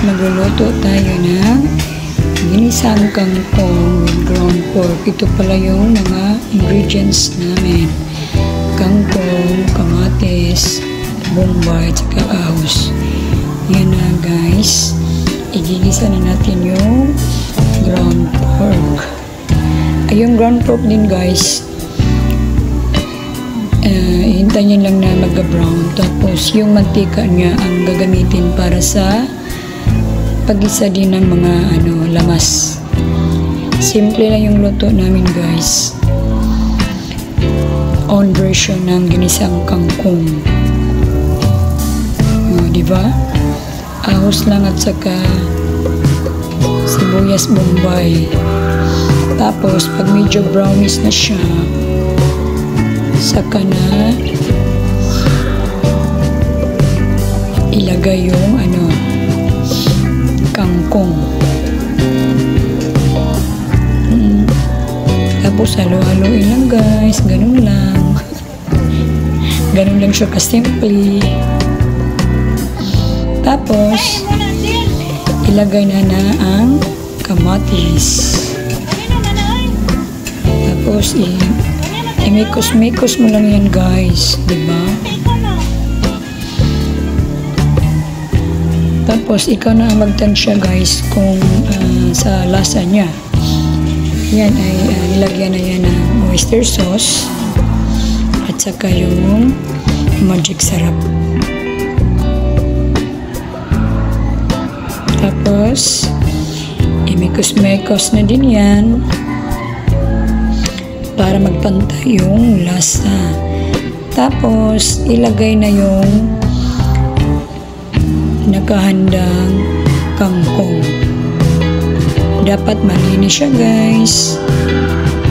magluluto tayo ng ginisang kangkong with ground pork. Ito pala yung mga ingredients namin. Kangkong, kamatis, bombay, at saka ahos. Yan na guys. Igigisa na natin yung ground pork. Ay, yung ground pork din guys, hintayin lang na mag-brown. Tapos yung mantika niya ang gagamitin para sa pag-isa din ng mga lamas. Simple lang yung luto namin guys. Own version ng ginisang kangkong. Diba? Ahos lang at saka sibuyas bombay. Tapos pag medyo brownish na siya, saka na ilagay yung kangkong. Tapos halo-haloin lang guys, ganun lang. Ganun lang siya kasimple. Tapos ilagay na ang kamatis. Tapos imikos-mikos mo lang yan guys, diba? Tapos ikaw na magtansya guys kung sa lasa niya. Yan ay nilagyan na yan ng oyster sauce at saka yung magic sarap. Tapos imikos-mikos na din yan para magpantay yung lasa. Tapos ilagay na yung nakahandang kangkong. Dapat malinis siya guys.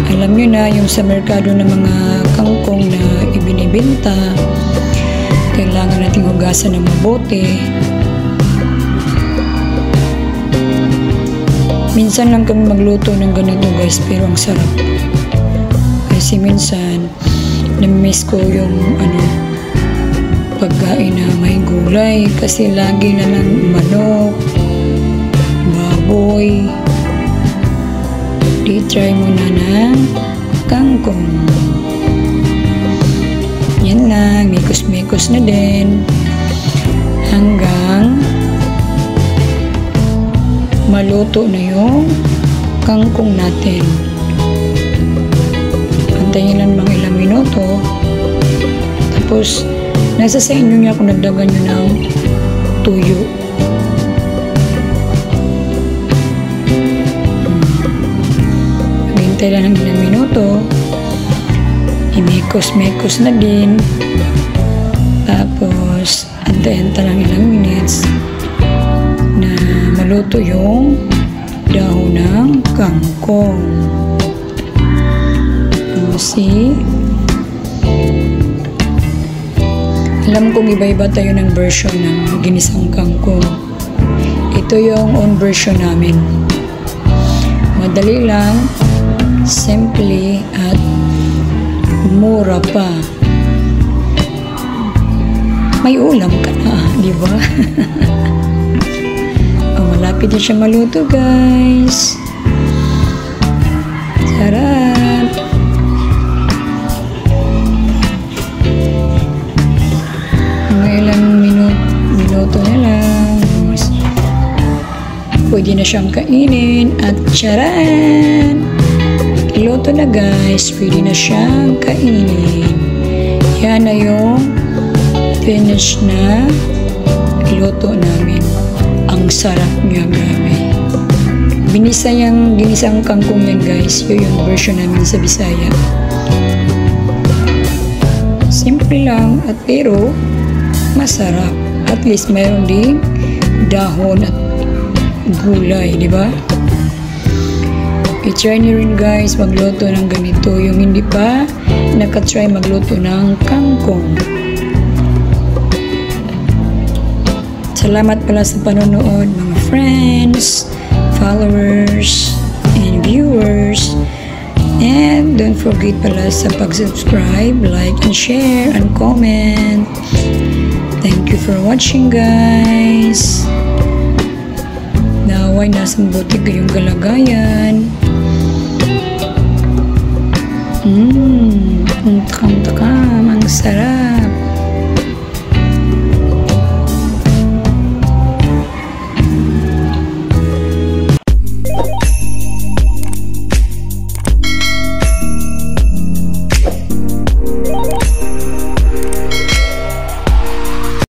Alam nyo na yung sa merkado ng mga kangkong na ibinibenta, kailangan nating hugasan ng mabuti. Minsan lang kami magluto ng ganito guys, pero ang sarap. Kasi minsan na-miss ko yung pagkain na may gulay, kasi lagi na lang manok, baboy. Di-try mo na ng kangkong. Yan lang, mikos-mikos na din hanggang maluto na yung kangkong natin. Antayin lang mga ilang minuto. Tapos nasa sa inyo niya kung nagdagan nyo ng tuyo. Maghintay lang ng ilang minuto. Imikos-mikos na din. Tapos antayin lang ilang minutes na maluto yung dahon ng kangkong. See? Alam kong iba-iba tayo ng version ng ginisang kangkong. Ito yung own version namin. Madali lang, simple at mura pa. May ulam ka na, di ba? Malapit din siya maluto guys. Sarap! Minuto na lang. Pwede na siyang kainin at charan! Iluto na guys, pwede na siyang kainin. Yan na yung finish na iluto namin. Ang sarap niya, grabe. Ginisang kangkong yan guys. Yun yung version namin sa Bisaya. Simple lang at pero masarap. At least mayroon ding dahon at gulay, di ba? I-try nyo rin guys magluto ng ganito. Yung hindi pa nakatry magluto ng kangkong. Salamat pala sa panonood mga friends, followers, and viewers. And don't forget pala sa pag-subscribe, like, and share, and comment. Thank you for watching guys. ay nasa mabuti kayong kalagayan. Ang takam-takam, ang sarap.